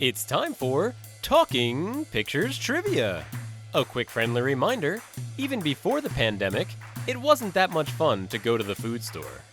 It's time for Talking Pictures Trivia. A quick friendly reminder, even before the pandemic, it wasn't that much fun to go to the food store.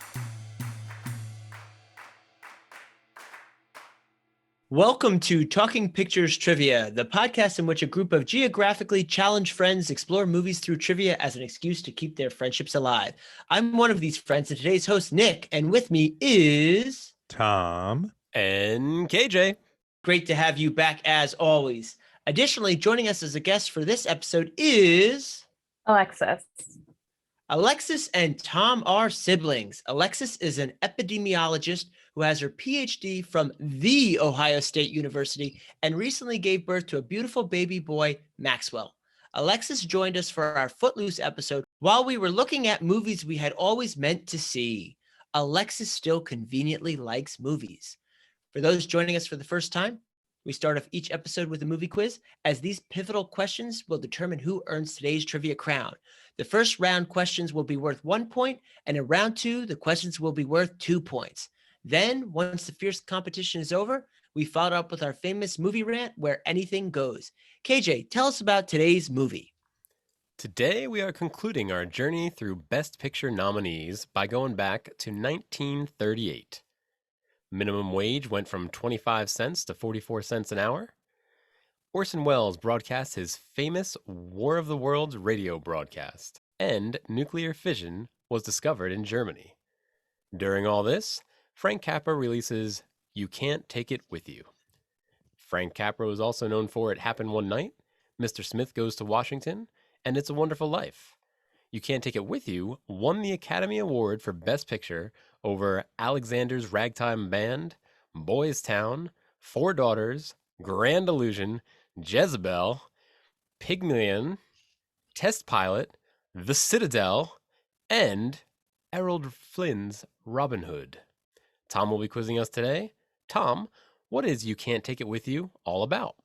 Welcome to Talking Pictures Trivia, the podcast in which a group of geographically challenged friends explore movies through trivia as an excuse to keep their friendships alive. I'm one of these friends and today's host, Nick, and with me is... Tom. And KJ. Great to have you back as always. Additionally, joining us as a guest for this episode is... Alexis. Alexis and Tom are siblings. Alexis is an epidemiologist who has her PhD from The Ohio State University and recently gave birth to a beautiful baby boy, Maxwell. Alexis joined us for our Footloose episode while we were looking at movies we had always meant to see. Alexis still conveniently likes movies. For those joining us for the first time, we start off each episode with a movie quiz, as these pivotal questions will determine who earns today's trivia crown. The first round questions will be worth 1 point, and in round 2, the questions will be worth 2 points. Then, once the fierce competition is over, we follow up with our famous movie rant where anything goes. KJ, tell us about today's movie. Today we are concluding our journey through Best Picture nominees by going back to 1938. Minimum wage went from 25 cents to 44 cents an hour. Orson Welles broadcast his famous War of the Worlds radio broadcast, and nuclear fission was discovered in Germany. During all this, Frank Capra releases You Can't Take It With You. Frank Capra was also known for It Happened One Night, Mr. Smith Goes to Washington, and It's a Wonderful Life. You Can't Take It With You won the Academy Award for Best Picture over Alexander's Ragtime Band, Boys Town, Four Daughters, Grand Illusion, Jezebel, Pygmalion, Test Pilot, The Citadel, and Errol Flynn's Robin Hood. Tom will be quizzing us today. Tom, what is You Can't Take It With You all about?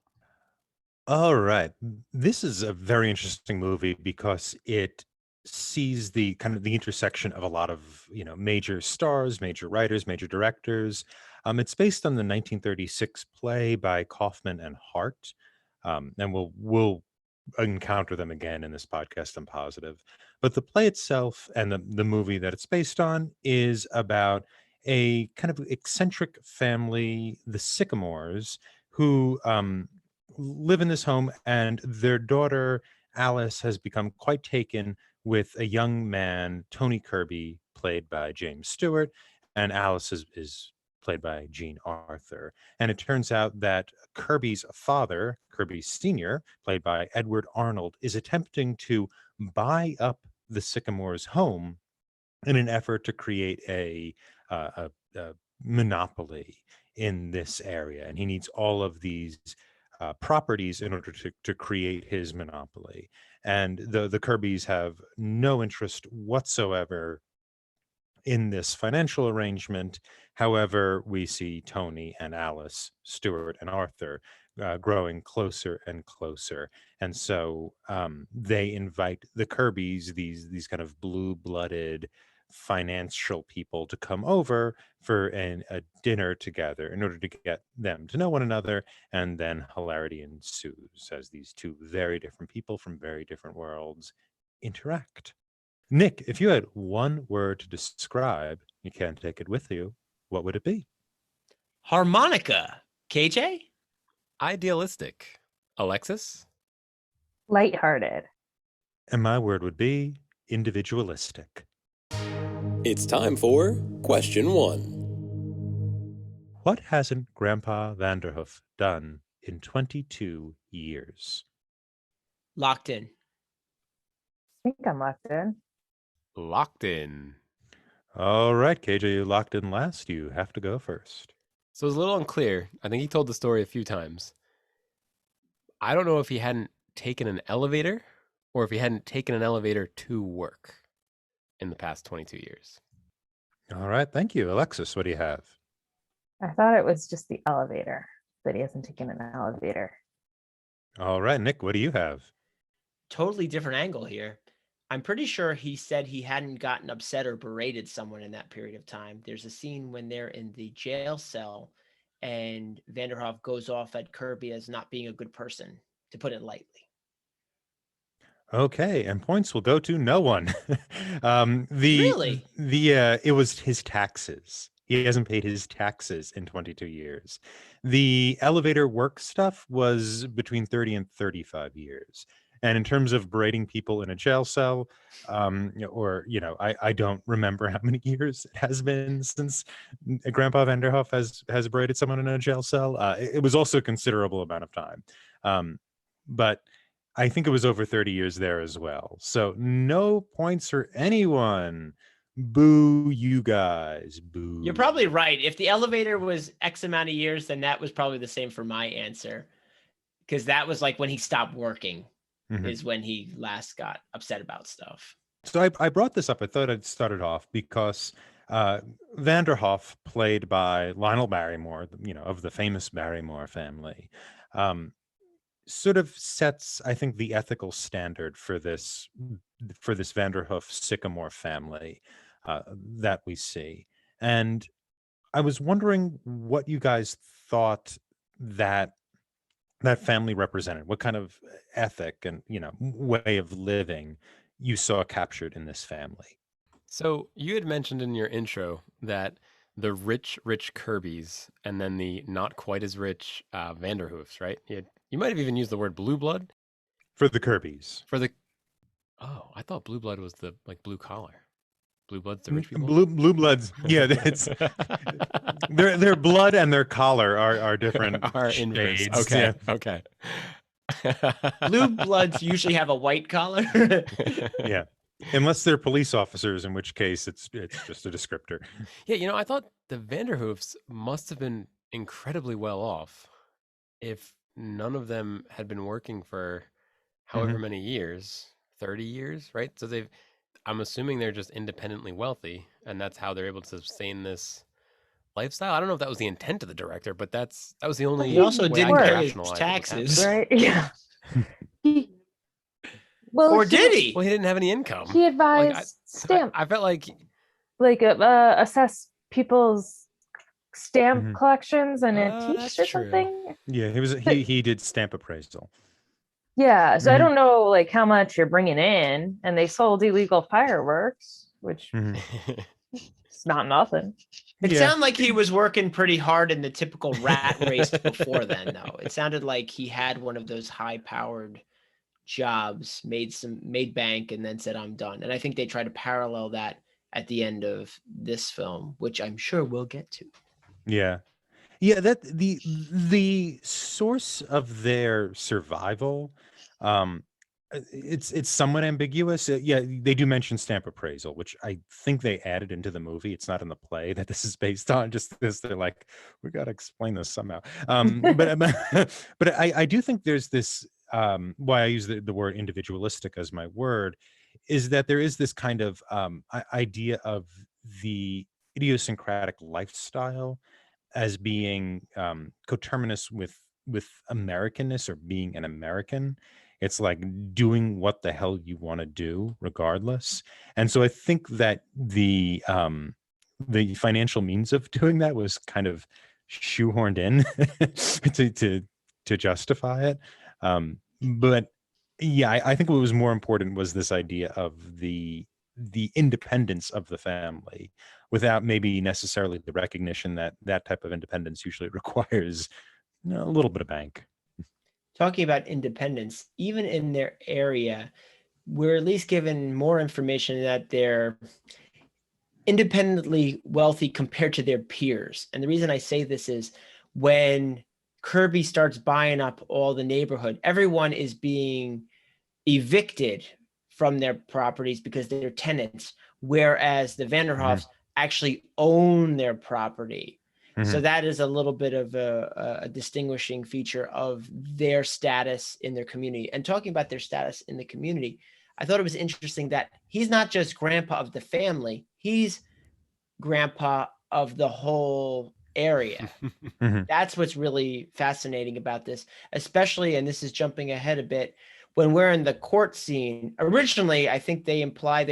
All right. This is a very interesting movie because it sees the kind of the intersection of a lot of, major stars, major writers, major directors. It's based on the 1936 play by Kaufman and Hart. And we'll encounter them again in this podcast, I'm positive. But the play itself and the movie that it's based on is about a kind of eccentric family, the Sycamores, who live in this home, and their daughter Alice has become quite taken with a young man, Tony Kirby, played by James Stewart, and Alice is played by Jean Arthur. And it turns out that Kirby's father, Kirby Sr., played by Edward Arnold, is attempting to buy up the Sycamore's home in an effort to create a monopoly in this area. And he needs all of these properties in order to create his monopoly. And the Kirbys have no interest whatsoever in this financial arrangement. However, we see Tony and Alice, Stewart and Arthur growing closer and closer. And so they invite the Kirbys, these kind of blue-blooded financial people, to come over for a dinner together in order to get them to know one another. And then hilarity ensues as these two very different people from very different worlds interact. Nick, if you had one word to describe You Can't Take It With You, what would it be? Harmonica. KJ? Idealistic. Alexis? Lighthearted. And my word would be individualistic. It's time for Question 1. What hasn't Grandpa Vanderhoof done in 22 years? Locked in. I think I'm locked in. Locked in. All right, KJ, you locked in last. You have to go first. So it's a little unclear. I think he told the story a few times. I don't know if he hadn't taken an elevator or if he hadn't taken an elevator to work in the past 22 years. All right, thank you. Alexis, what do you have? I thought it was just the elevator, that he hasn't taken an elevator. All right, Nick, what do you have? Totally different angle here. I'm pretty sure he said he hadn't gotten upset or berated someone in that period of time. There's a scene when they're in the jail cell and Vanderhoff goes off at Kirby as not being a good person, to put it lightly. Okay, and points will go to no one. Really? It was his taxes. He hasn't paid his taxes in 22 years. The elevator work stuff was between 30 and 35 years. And in terms of berating people in a jail cell, I don't remember how many years it has been since Grandpa Vanderhoff has berated someone in a jail cell. It was also a considerable amount of time. But I think it was over 30 years there as well. So no points for anyone. Boo, you guys. Boo. You're probably right. If the elevator was X amount of years, then that was probably the same for my answer. Because that was like when he stopped working, is when he last got upset about stuff. So I brought this up. I thought I'd start it off because Vanderhoff, played by Lionel Barrymore, of the famous Barrymore family, sort of sets, I think, the ethical standard for this Vanderhoof Sycamore family that we see. And I was wondering what you guys thought that family represented, what kind of ethic and way of living you saw captured in this family. So you had mentioned in your intro that the rich Kirbys and then the not quite as rich Vanderhoofs, right? You might have even used the word blue blood for the Kirbys. Oh, I thought blue blood was the blue collar. Blue blood's the rich people. Blue bloods, yeah. It's their blood and their collar are different. Are shades. Inverse. Okay. Yeah. Okay. Blue bloods usually have a white collar. Yeah. Unless they're police officers, in which case it's just a descriptor. Yeah, I thought the Vanderhoofs must have been incredibly well off if none of them had been working for however many years, 30 years, right? So I'm assuming they're just independently wealthy, and that's how they're able to sustain this lifestyle. I don't know if that was the intent of the director, but that was the only He also way I didn't could pay his rationalize what was taxes. happening. Right? Yeah. Well, Or did he? Well, he didn't have any income. He advised I felt like assess people's stamp collections and antiques or true. something. Yeah, he did stamp appraisal. Yeah, so I don't know how much you're bringing in, and they sold illegal fireworks, which is not nothing. It sounded like he was working pretty hard in the typical rat race before then, though. It sounded like he had one of those high-powered jobs, made bank, and then said, I'm done. And I think they try to parallel that at the end of this film, which I'm sure we'll get to. Yeah. Yeah, that the source of their survival, it's somewhat ambiguous. Yeah, they do mention stamp appraisal, which I think they added into the movie. It's not in the play that this is based on. Just this, they're like, we got to explain this somehow. But I do think there's this. Why I use the word individualistic as my word is that there is this kind of idea of the idiosyncratic lifestyle as being coterminous with Americanness or being an American. It's like doing what the hell you want to do regardless. And so I think that the financial means of doing that was kind of shoehorned in to justify it. But yeah, I think what was more important was this idea of the independence of the family without maybe necessarily the recognition that type of independence usually requires a little bit of bank. Talking about independence, even in their area, we're at least given more information that they're independently wealthy compared to their peers. And the reason I say this is when Kirby starts buying up all the neighborhood, everyone is being evicted from their properties because they're tenants, whereas the Vanderhoffs actually own their property. So that is a little bit of a distinguishing feature of their status in their community. And talking about their status in the community, I thought it was interesting that he's not just grandpa of the family, he's grandpa of the whole area. That's what's really fascinating about this, especially, and this is jumping ahead a bit, when we're in the court scene. Originally, I think they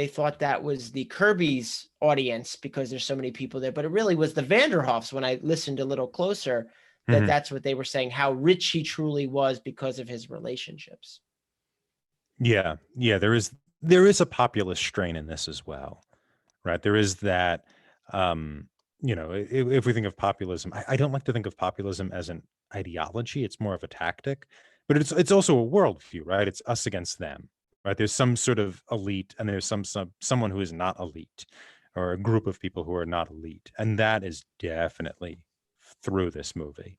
thought that was the Kirby's audience because there's so many people there, but it really was the Vanderhoffs when I listened a little closer. Mhm. that's what they were saying, how rich he truly was because of his relationships. Yeah, there is a populist strain in this as well, right? There is that, if we think of populism, I don't like to think of populism as an ideology. It's more of a tactic, but it's also a worldview, right? It's us against them, right? There's some sort of elite, and there's someone who is not elite, or a group of people who are not elite, and that is definitely through this movie.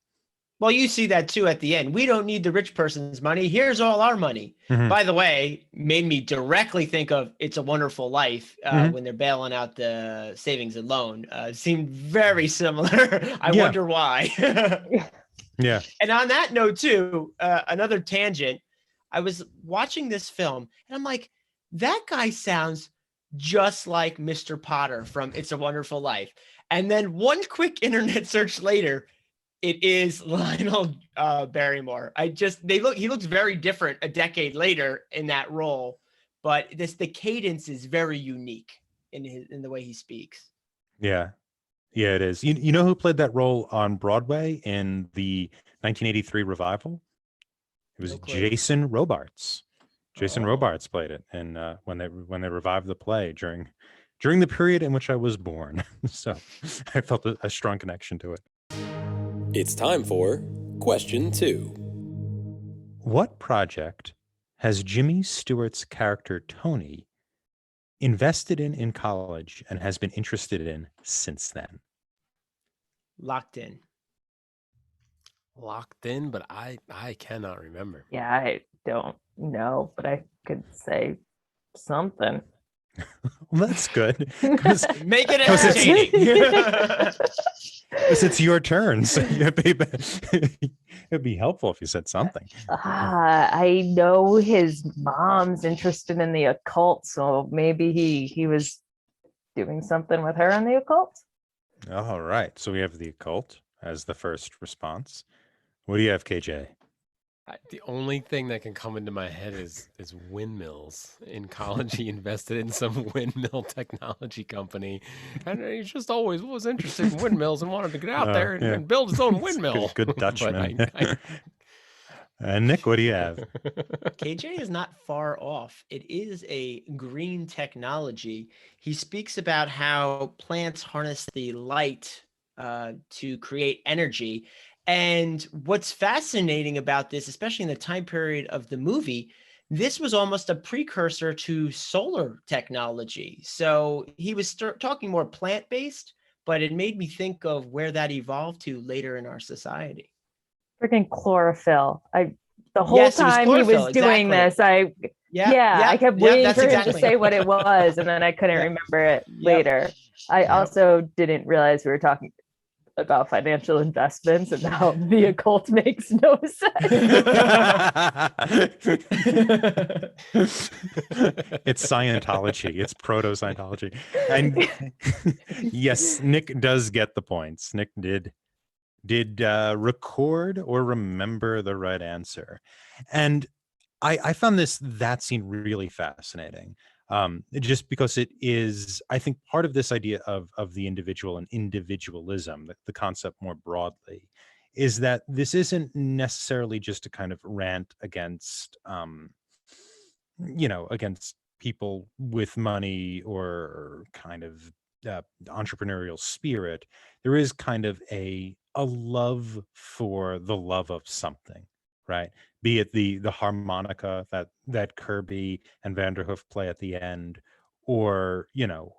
Well, you see that too at the end. We don't need the rich person's money. Here's all our money. Mhm. By the way, made me directly think of It's a Wonderful Life Mhm. when they're bailing out the savings and loan. Seemed very similar. I Yeah. wonder why. Yeah. And on that note too, another tangent. I was watching this film and I'm like, that guy sounds just like Mr. Potter from It's a Wonderful Life. And then one quick internet search later, it is Lionel Barrymore. He looks very different a decade later in that role, but the cadence is very unique in the way he speaks. Yeah. Yeah, it is. You know who played that role on Broadway in the 1983 revival? It was No clue. Jason Robards. Jason Oh. Robards played it, and when they revived the play during the period in which I was born. So I felt a strong connection to it. It's time for question 2. What project has Jimmy Stewart's character Tony invested in college and has been interested in since then? Locked in. Locked in, but I cannot remember. Yeah, I don't know, but I could say something. Well, that's good. 'Cause Make it Because it's- entertaining. it's your turn, so it'd be helpful if you said something. I know his mom's interested in the occult, so maybe he was doing something with her in the occult. All right, so we have the occult as the first response. What do you have, KJ? The only thing that can come into my head is windmills. In college, he invested in some windmill technology company, and he just always was interested in windmills and wanted to get out there Yeah. and build his own windmill. Good But Dutchman. I Nick, what do you have? KJ is not far off. It is a green technology. He speaks about how plants harness the light to create energy. And what's fascinating about this, especially in the time period of the movie, this was almost a precursor to solar technology. So he was talking more plant-based, but it made me think of where that evolved to later in our society. Freaking chlorophyll. The whole Yes, it was time he was chlorophyll, doing exactly. this, I kept yeah, waiting that's for him exactly. to say what it was, and then I couldn't Yep. remember it Yep. later. I Yep. also didn't realize we were talking about financial investments and how the occult makes no sense. It's Scientology. It's proto-Scientology. And yes, Nick does get the points. Nick did record or remember the right answer. And I found that scene really fascinating. Just because it is, I think, part of this idea of the individual and individualism, the concept more broadly, is that this isn't necessarily just a kind of rant against, against people with money or kind of entrepreneurial spirit. There is kind of a love for the love of something, right? Be it the harmonica that Kirby and Vanderhoof play at the end, or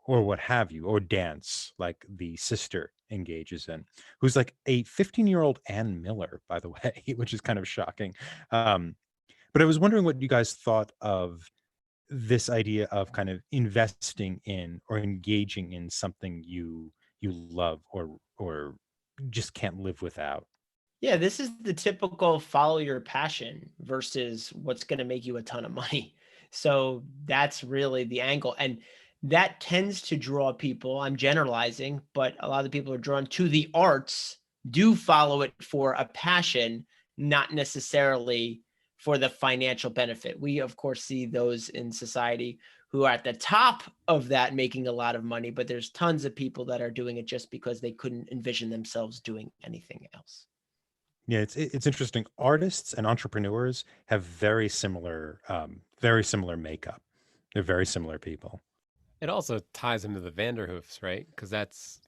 or what have you, or dance like the sister engages in, who's like a 15-year-old Ann Miller, by the way, which is kind of shocking. But I was wondering what you guys thought of this idea of kind of investing in or engaging in something you love or just can't live without. Yeah, this is the typical follow your passion versus what's going to make you a ton of money. So that's really the angle. And that tends to draw people. I'm generalizing, but a lot of the people are drawn to the arts, do follow it for a passion, not necessarily for the financial benefit. We, of course, see those in society who are at the top of that making a lot of money, but there's tons of people that are doing it just because they couldn't envision themselves doing anything else. Yeah, it's interesting. Artists and entrepreneurs have very similar makeup. They're very similar people. It also ties him to the Vanderhoofs, right? Because that's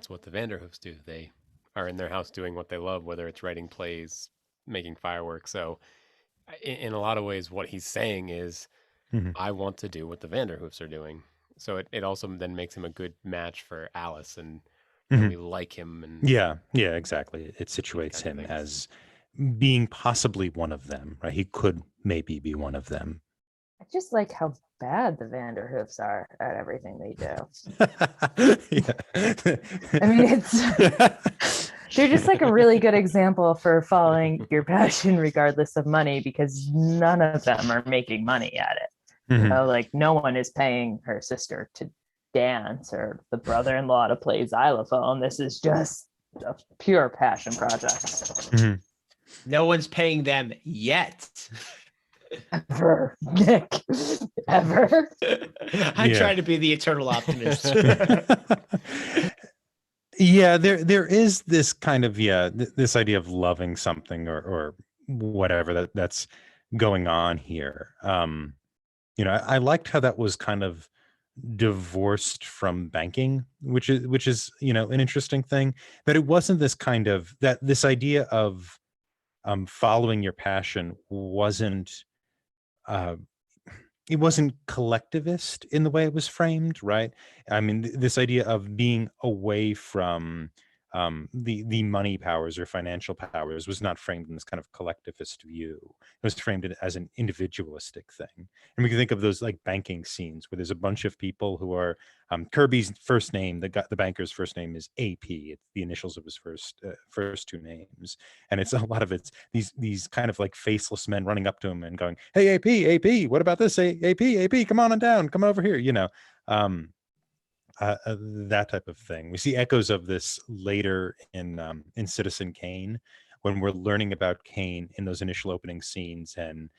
what the Vanderhoofs do. They are in their house doing what they love, whether it's writing plays, making fireworks. So, in a lot of ways, what he's saying is, Hmm. I want to do what the Vanderhoofs are doing. So it also then makes him a good match for Alice, and Hmm. we like him and Yeah, yeah, exactly. It these situates kinds of him things. as being possibly one of them, right? He could maybe be one of them. I just like how bad the Vanderhoofs are at everything they do. I mean, they're just like a really good example for following your passion regardless of money, because none of them are making money at it. You know, like no one is paying her sister to dance or the brother-in-law to play xylophone. This is just a pure passion project. No one's paying them yet. Ever, Nick. Ever. I try to be the eternal optimist. Yeah, there is this kind of this idea of loving something or whatever that's going on here. I liked how that was kind of divorced from banking, which is an interesting thing, that it wasn't this kind of that this idea of following your passion uh it wasn't collectivist in the way it was framed, right? I mean, this idea of being away from the money powers or financial powers was not framed in this kind of collectivist view. It was framed as an individualistic thing. And we can think of those like banking scenes where there's a bunch of people who are Kirby's first name, the banker's first name is AP. It's the initials of his first two names, and it's a lot of it's these kind of like faceless men running up to him and going, "Hey, AP, what about this? Hey, AP, come on and down, come over here." Um, that type of thing. We see echoes of this later in Citizen Kane, when we're learning about Kane in those initial opening scenes, and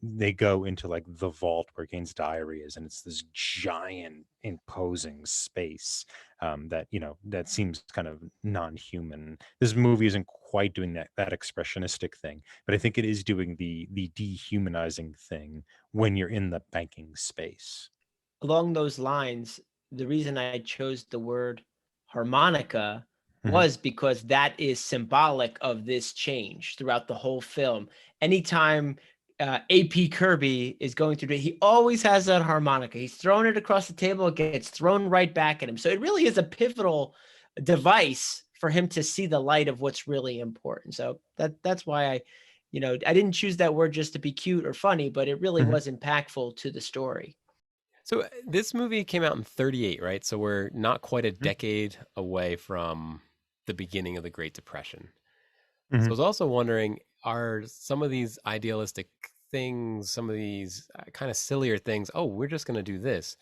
they go into like the vault where Kane's diary is, and it's this giant, imposing space that seems kind of non-human. This movie isn't quite doing that expressionistic thing, but I think it is doing the dehumanizing thing when you're in the banking space. Along those lines, the reason I chose the word harmonica Mhm. was because that is symbolic of this change throughout the whole film. Anytime AP Kirby is going through it, he always has that harmonica. He's throwing it across the table, it gets thrown right back at him. So it really is a pivotal device for him to see the light of what's really important. So that's why I didn't choose that word just to be cute or funny, but it really Mhm. was impactful to the story. So this movie came out in 38, right? So we're not quite a Mhm. decade away from the beginning of the Great Depression. So I Mhm. was also wondering, are some of these idealistic things, some of these kind of sillier things, oh, we're just going to do this.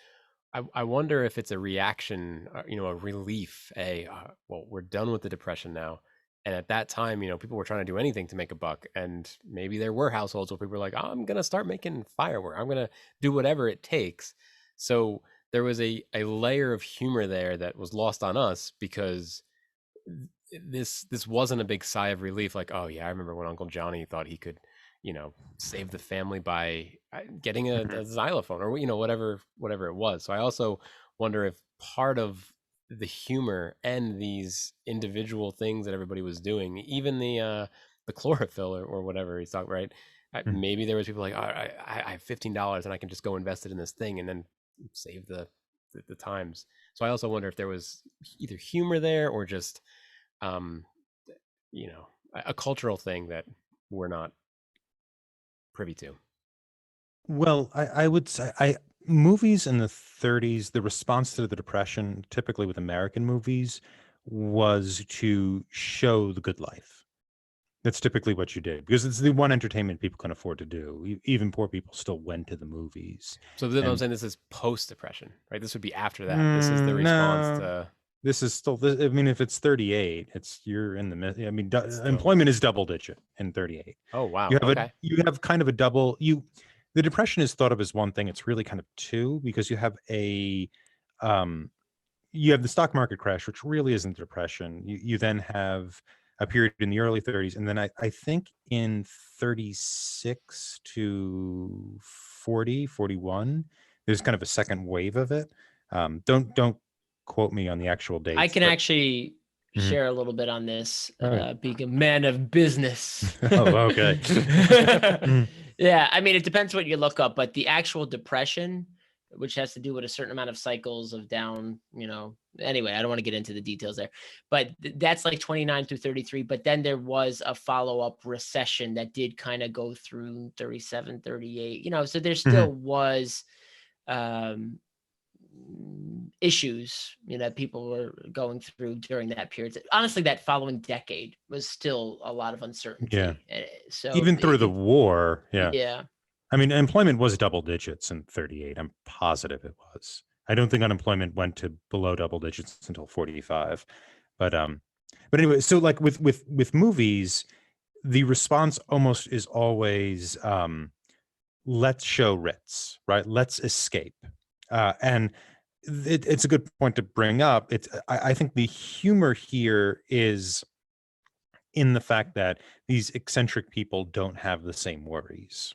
I wonder if it's a reaction, a relief, well, we're done with the Depression now. And at that time, people were trying to do anything to make a buck. And maybe there were households where people were like, oh, I'm going to start making firework. I'm going to do whatever it takes. So there was a layer of humor there that was lost on us because this wasn't a big sigh of relief. Like, oh yeah, I remember when Uncle Johnny thought he could, save the family by getting Mhm. a xylophone or whatever it was. So I also wonder if part of the humor and these individual things that everybody was doing, even the chlorophyll or whatever he's talking, right? Mhm. Maybe there was people like, oh, I have $15 and I can just go invest it in this thing and then save the times. So I also wonder if there was either humor there or just um, a cultural thing that we're not privy to. Well, I would say movies in the 30s, the response to the Depression, typically with American movies, was to show the good life. That's typically what you did because it's the one entertainment people can afford to do. Even poor people still went to the movies. So then I'm And saying this is post depression, right? This would be after that. This is the response no, to this is still. I mean, if it's 38, you're in the I mean, still. employment is double digit in 38. Oh wow. Okay. You have kind of a double you. The depression is thought of as one thing. It's really kind of two because um, you have the stock market crash, which really isn't depression. You then have a period in the early 30s, and then I think in 36 to 40, 41, there's kind of a second wave of it. Don't quote me on the actual dates. I can but- actually Mhm. share a little bit on this, All right. being a man of business. Oh, okay. Yeah, I mean, it depends what you look up, but the actual depression, which has to do with a certain amount of cycles of down, anyway, I don't want to get into the details there, but that's like 29 through 33. But then there was a follow-up recession that did kind of go through 37, 38, so there still was issues people were going through during that period. Honestly, that following decade was still a lot of uncertainty. Yeah. So Even through the war, yeah. I mean, employment was double digits in 38. I'm positive it was. I don't think unemployment went to below double digits until 45. But anyway, so like with movies, the response almost is always let's show Ritz, right? Let's escape. And it's a good point to bring up. I think the humor here is in the fact that these eccentric people don't have the same worries,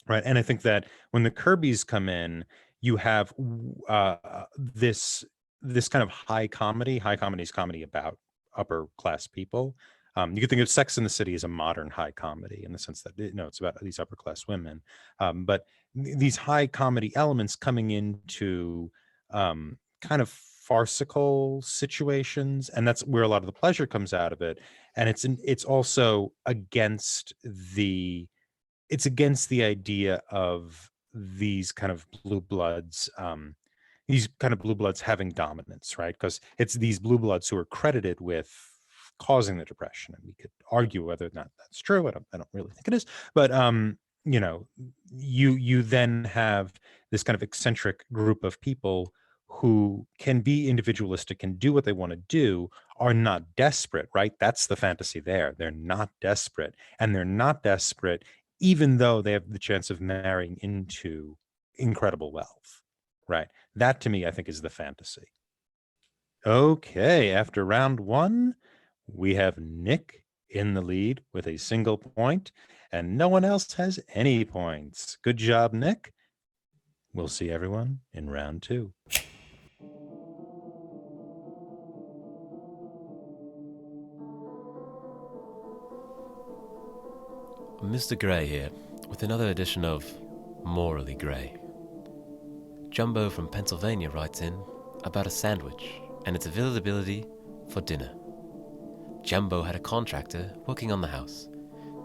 right? And I think that when the Kirbys come in, you have this kind of high comedy. High comedy is comedy about upper class people. You could think of Sex and the City as a modern high comedy in the sense that it's about these upper class women, but these high comedy elements coming into kind of farcical situations, and that's where a lot of the pleasure comes out of it. And it's also against the idea of these kind of blue bloods having dominance, right? Because it's these blue bloods who are credited with causing the depression, and we could argue whether or not that's true. I don't really think it is, but you then have this kind of eccentric group of people who can be individualistic and do what they want to do, are not desperate, right? That's the fantasy there. They're not desperate, and they're not desperate even though they have the chance of marrying into incredible wealth, right? That to me, I think, is the fantasy. Okay, after round one, we have Nick in the lead with a single point, and no one else has any points. Good job, Nick. We'll see everyone in round two. Mr. Gray here, with another edition of Morally Gray. Jumbo from Pennsylvania writes in about a sandwich and its availability for dinner. Jumbo had a contractor working on the house.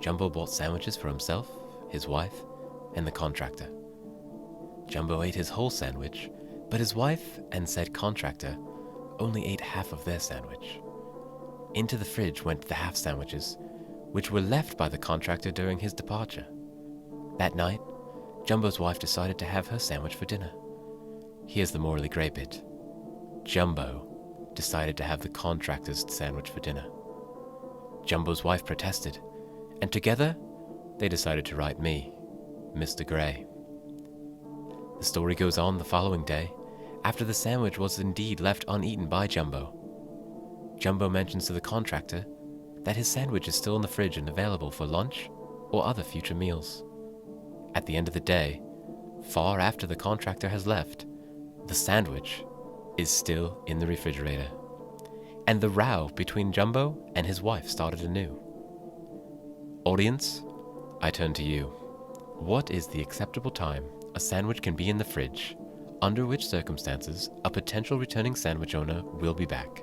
Jumbo bought sandwiches for himself, his wife, and the contractor. Jumbo ate his whole sandwich, but his wife and said contractor only ate half of their sandwich. Into the fridge went the half sandwiches, which were left by the contractor during his departure. That night, Jumbo's wife decided to have her sandwich for dinner. Here's the morally grey bit. Jumbo decided to have the contractor's sandwich for dinner. Jumbo's wife protested, and together, they decided to write me, Mr. Gray. The story goes on the following day, after the sandwich was indeed left uneaten by Jumbo. Jumbo mentions to the contractor that his sandwich is still in the fridge and available for lunch or other future meals. At the end of the day, far after the contractor has left, the sandwich is still in the refrigerator. And the row between Jumbo and his wife started anew. Audience, I turn to you. What is the acceptable time a sandwich can be in the fridge, under which circumstances a potential returning sandwich owner will be back,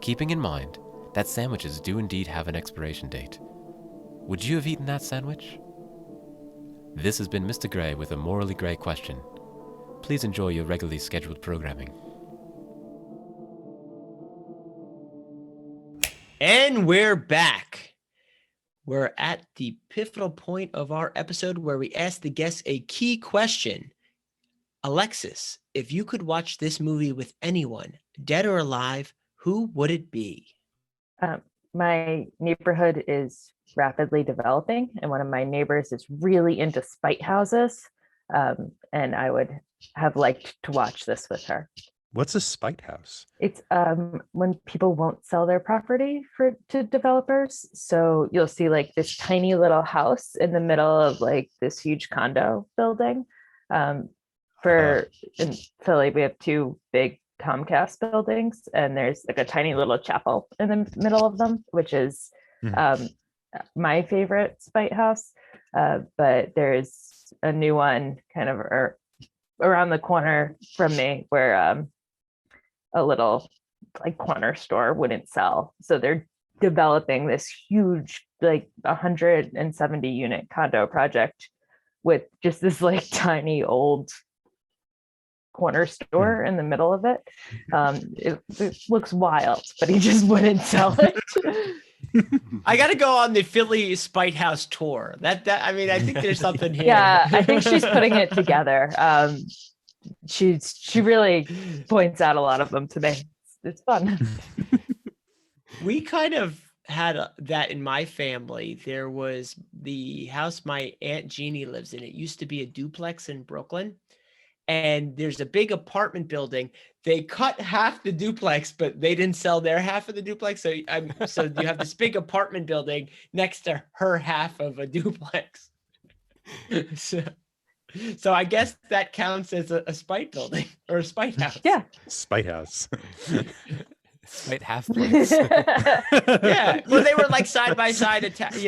keeping in mind that sandwiches do indeed have an expiration date? Would you have eaten that sandwich? This has been Mr. Gray with a morally grey question. Please enjoy your regularly scheduled programming. And we're back. We're at the pivotal point of our episode where we ask the guests a key question. Alexis, if you could watch this movie with anyone, dead or alive, who would it be? My neighborhood is rapidly developing, and one of my neighbors is really into spite houses. And I would have liked to watch this with her. What's a spite house? It's when people won't sell their property to developers. So you'll see like this tiny little house in the middle of like this huge condo building. In Philly, we have two big Comcast buildings, and there's like a tiny little chapel in the middle of them, which is my favorite spite house. But there's a new one kind of around the corner from me where a little like corner store wouldn't sell. So they're developing this huge, like 170 unit condo project with just this like tiny old corner store in the middle of it. It looks wild, but he just wouldn't sell it. I got to go on the Philly Spite House tour. That I mean, I think there's something here. Yeah, I think she's putting it together. She really points out a lot of them to me. It's fun. We kind of had that in my family. There was the house my Aunt Jeannie lives in. It used to be a duplex in Brooklyn. And there's a big apartment building. They cut half the duplex, but they didn't sell their half of the duplex. So you have this big apartment building next to her half of a duplex. So I guess that counts as a spite building or a spite house. Yeah. Spite house. Spite half place. Yeah. Well, they were like side by side, attached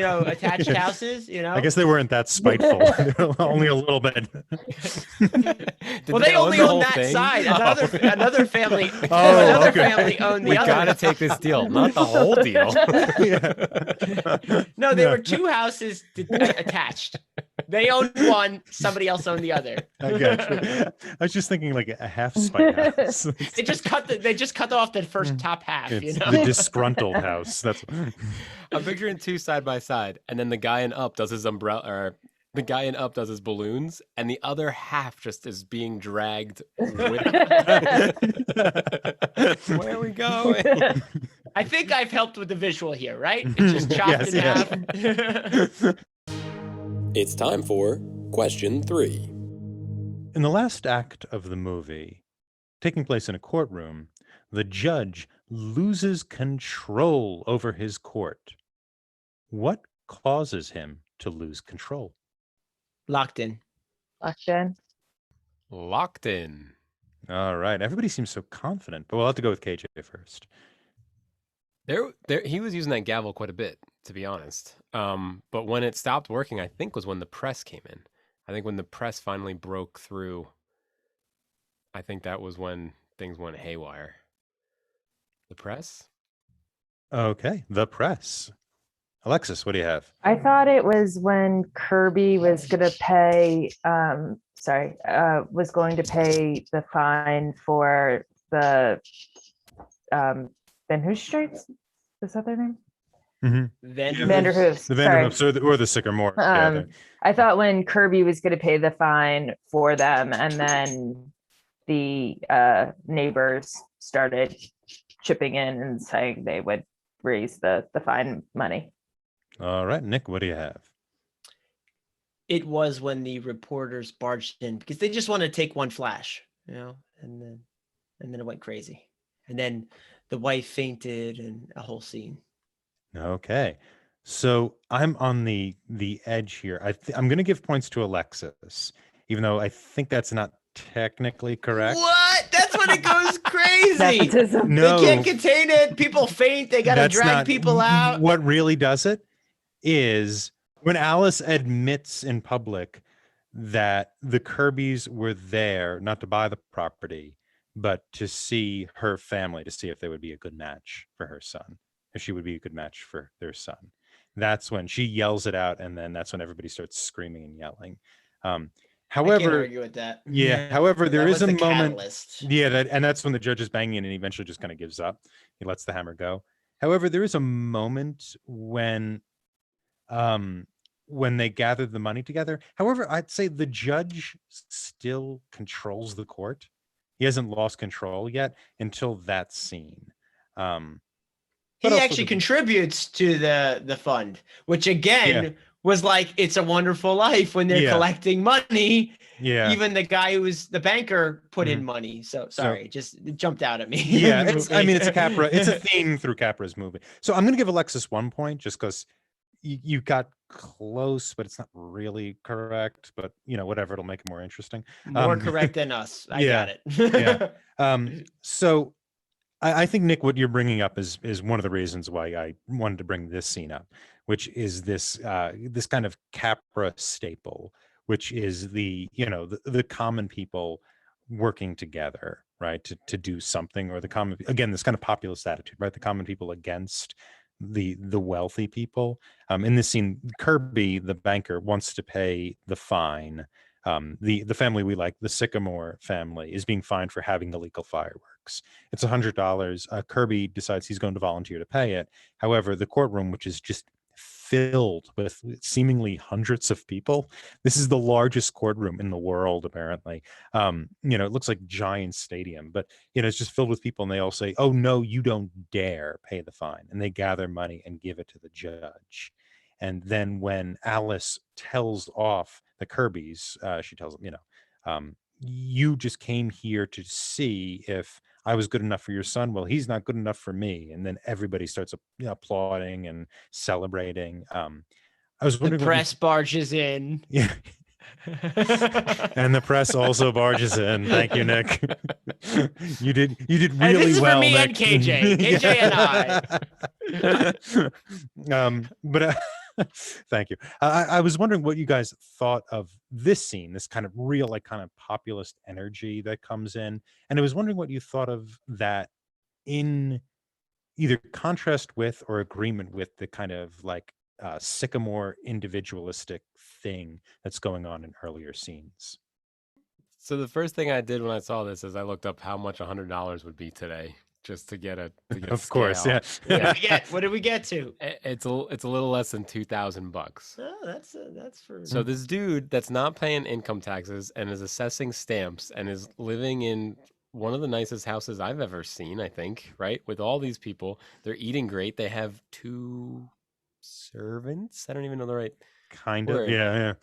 houses. I guess they weren't that spiteful. Only a little bit. Well, they only own that thing? side. Another family. Family owned the we other. We gotta take this deal, not the whole deal. No, they were two houses attached. They owned one, somebody else owned the other. I got you. I was just thinking like a half spite house. They just cut off the first top half. It's the disgruntled house. That's. I'm picturing two side by side, and then the guy in up does his umbrella, or the guy in up does his balloons, and the other half just is being dragged with Where are we going? I think I've helped with the visual here, right? It's just chopped in half. It's time for question 3. In the last act of the movie, taking place in a courtroom, the judge loses control over his court. What causes him to lose control? Locked in. Locked in. All right. Everybody seems so confident, but we'll have to go with KJ first. He was using that gavel quite a bit, to be honest. But when it stopped working, I think was when the press came in. I think when the press finally broke through, I think that was when things went haywire. The press? Okay, the press. Alexis, what do you have? I thought it was when Kirby was going to pay, was going to pay the fine for the Van Hoof. Is that their name? Mm-hmm. Vanderhoofs. The Vanderhoofs or the Sycamore. I thought when Kirby was going to pay the fine for them, and then the neighbors started chipping in and saying they would raise the fine money. All right, Nick, what do you have? It was when the reporters barged in because they just wanted to take one flash, and then it went crazy. And then the wife fainted and a whole scene. Okay. So I'm on the edge here. I'm going to give points to Alexis, even though I think that's not technically correct. What? That's when it goes crazy. Nepotism. No, They can't contain it. People faint. They got to drag people out. What really does it is when Alice admits in public that the Kirbys were there not to buy the property, but to see her family, to see if they would be a good match for her son, if she would be a good match for their son. That's when she yells it out, and then that's when everybody starts screaming and yelling. However, I can't argue with that. Yeah. However, there is a moment. Catalyst. Yeah, and that's when the judge is banging, and he eventually just kind of gives up. He lets the hammer go. However, there is a moment when they gather the money together. However, I'd say the judge still controls the court. He hasn't lost control yet until that scene. He actually contributes to the fund, which again was like, It's a Wonderful Life when they're Yeah. collecting money. Yeah. Even the guy who was the banker put in Mhm. money. So sorry, it jumped out at me. Yeah, in the it's movie. a Capra. It's a theme through Capra's movie. So I'm going to give Alexis 1 point just because you got close, but it's not really correct. But whatever, it'll make it more interesting. More correct than us. I got it. So I think, Nick, what you're bringing up is one of the reasons why I wanted to bring this scene up, which is this kind of Capra staple, which is the common people working together, right, to do something, or this kind of populist attitude, right, the common people against the wealthy people. In this scene, Kirby, the banker, wants to pay the fine. The family we like, the Sycamore family, is being fined for having illegal fireworks. It's $100. Kirby decides he's going to volunteer to pay it. However, the courtroom, which is just filled with seemingly hundreds of people, this is the largest courtroom in the world, apparently. It looks like a giant stadium, but it's just filled with people, and they all say, "Oh no, you don't dare pay the fine," and they gather money and give it to the judge. And then when Alice tells off the Kirbys, she tells them, you just came here to see if I was good enough for your son. Well, he's not good enough for me. And then everybody starts applauding and celebrating. I was wondering, the press barges in. Yeah. And the press also barges in. Thank you, Nick. You did really this is well, for me, Nick. and KJ and I. But thank you. I was wondering what you guys thought of this scene, this kind of real, kind of populist energy that comes in, and I was wondering what you thought of that in either contrast with or agreement with the kind of Sycamore individualistic thing that's going on in earlier scenes. So the first thing I did when I saw this is I looked up how much $100 would be today, just to get a of course, scale. Yeah. What did we get to? It's a little less than $2,000. Oh, that's for. So this dude that's not paying income taxes and is assessing stamps and is living in one of the nicest houses I've ever seen, I think, right? With all these people, they're eating great. They have 2 servants. I don't even know the right kind word. of. Yeah.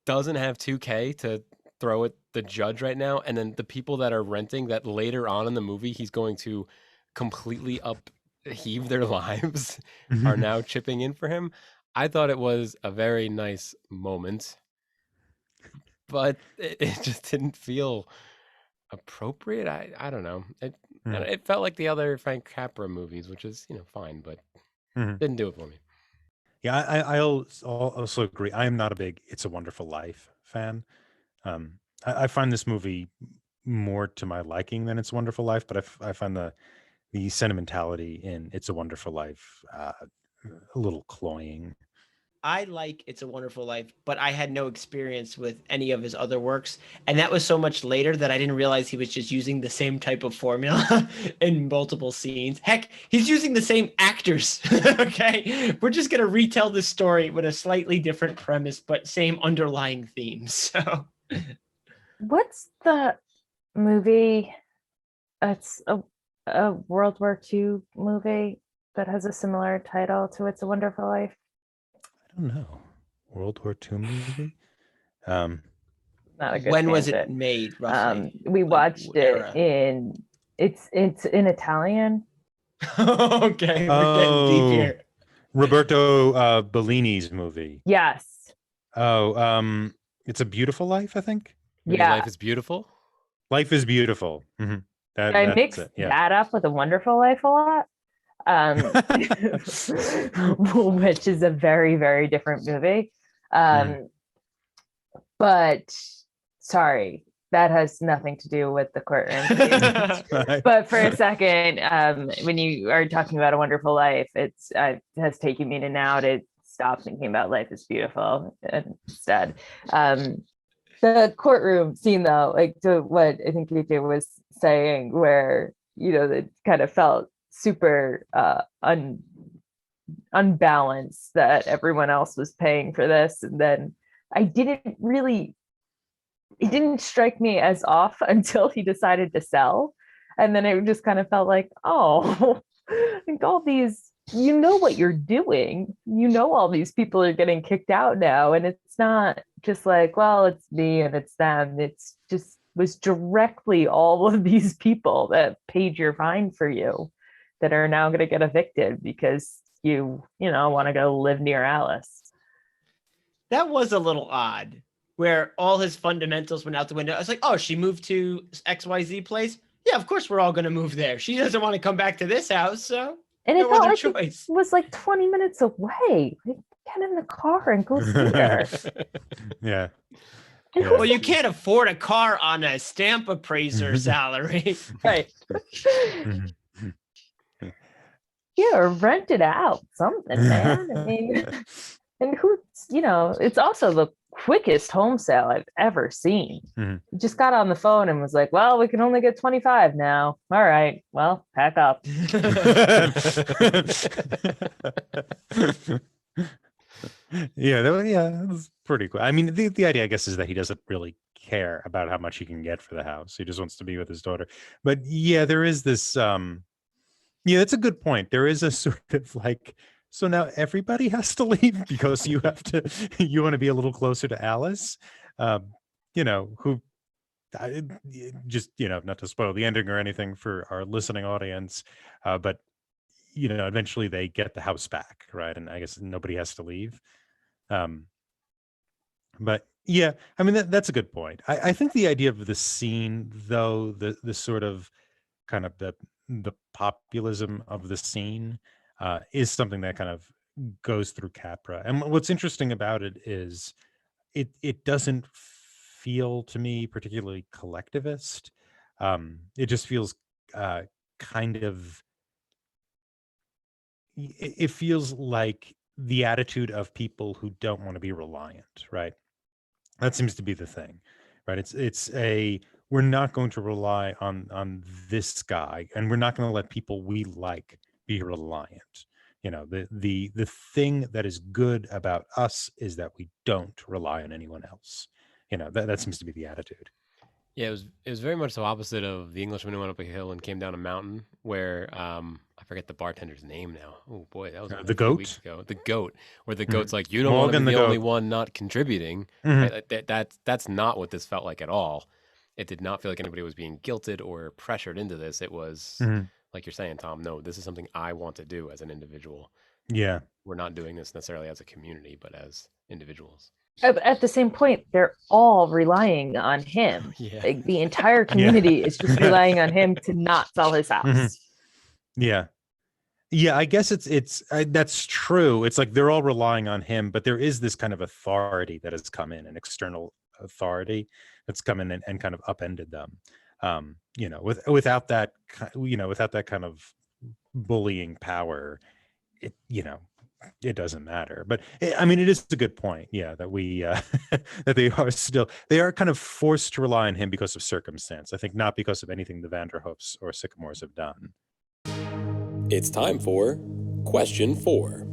Doesn't have $2K to throw at the judge right now, and then the people that are renting, that later on in the movie he's going to completely upheave their lives, are now chipping in for him. I thought it was a very nice moment, but it just didn't feel appropriate. I don't know. It felt like the other Frank Capra movies, which is fine, but didn't do it for me. Yeah, I also agree. I am not a big It's a Wonderful Life fan. I find this movie more to my liking than It's a Wonderful Life, but I find the sentimentality in It's a Wonderful Life a little cloying. I like It's a Wonderful Life, but I had no experience with any of his other works. And that was so much later that I didn't realize he was just using the same type of formula in multiple scenes. Heck, he's using the same actors. Okay. We're just going to retell this story with a slightly different premise, but same underlying themes. So, what's the movie? It's a World War II movie that has a similar title to It's a Wonderful Life. I don't know. World War II movie? Not a good when was it tangent. made, roughly? We watched it in it's in Italian. Okay, we're getting deep here. Roberto Bellini's movie. Yes. Oh, It's a Beautiful Life, I think. Maybe Yeah. Life is Beautiful. Life is Beautiful. Mm-hmm. I mix that up with A Wonderful Life a lot. Which is a very, very different movie. But sorry, that has nothing to do with the courtroom. But for a second, when you are talking about A Wonderful Life, it has taken me to now to stop thinking about Life is Beautiful instead. The courtroom scene, though, to what I think AJ was saying, where it kind of felt super unbalanced that everyone else was paying for this, and then it didn't strike me as off until he decided to sell, and then it just kind of felt like, oh, I think all these you know what you're doing. You know all these people are getting kicked out now, and it's not just like, well, it's me and it's them. It's just was directly all of these people that paid your fine for you that are now going to get evicted because you know want to go live near Alice. That was a little odd, where all his fundamentals went out the window. I was like, oh, she moved to XYZ place. Yeah, of course we're all going to move there. She doesn't want to come back to this house, so And it no felt other like choice. it was like 20 minutes away. Like, get in the car and go see her. Yeah. And Yeah. Well, who's you can't afford a car on a stamp appraiser salary. right? Mhm. Yeah, or rent it out, something, man. I mean, and who, you know, it's also the quickest home sale I've ever seen. Mhm. Just got on the phone and was like, well, we can only get 25 now. All right, well, pack up. Yeah, that was pretty cool. I mean, the idea, I guess, is that he doesn't really care about how much he can get for the house. He just wants to be with his daughter. But yeah, there is this. Yeah, that's a good point. There is a sort of like, so now everybody has to leave because you have to. You want to be a little closer to Alice. You know who. Just not to spoil the ending or anything for our listening audience, but eventually they get the house back, right? And I guess nobody has to leave. But yeah, I mean that's a good point. I think the idea of the scene, though, the sort of kind of the populism of the scene is something that kind of goes through Capra. And what's interesting about it is it doesn't feel to me particularly collectivist. It just feels kind of it feels like the attitude of people who don't want to be reliant, right? That seems to be the thing, right? It's a we're not going to rely on this guy, and we're not going to let people we like be reliant. The thing that is good about us is that we don't rely on anyone else. That seems to be the attitude. Yeah, it was very much the opposite of The Englishman Who Went Up a Hill and Came Down a Mountain, where I forget the bartender's name now. Oh boy, that was The a few weeks goat. ago. The goat, where the Mhm. goat's like, you don't want to Morgan be the the only goat. one not contributing. Mhm. Right? That's not what this felt like at all. It did not feel like anybody was being guilted or pressured into this. It was Mhm. like you're saying, Tom. No, this is something I want to do as an individual. Yeah. We're not doing this necessarily as a community, but as individuals. At the same point, they're all relying on him. Yeah. Like the entire community is just relying on him to not sell his house. Mhm. Yeah. Yeah, I guess it's that's true. It's like they're all relying on him, but there is this kind of authority that has come in, an external authority that's come in and kind of upended them. Without that, without that kind of bullying power, it doesn't matter. But I mean, it is a good point, yeah, that we that they are kind of forced to rely on him because of circumstance. I think not because of anything the Vanderhoofs or Sycamores have done. It's time for question 4.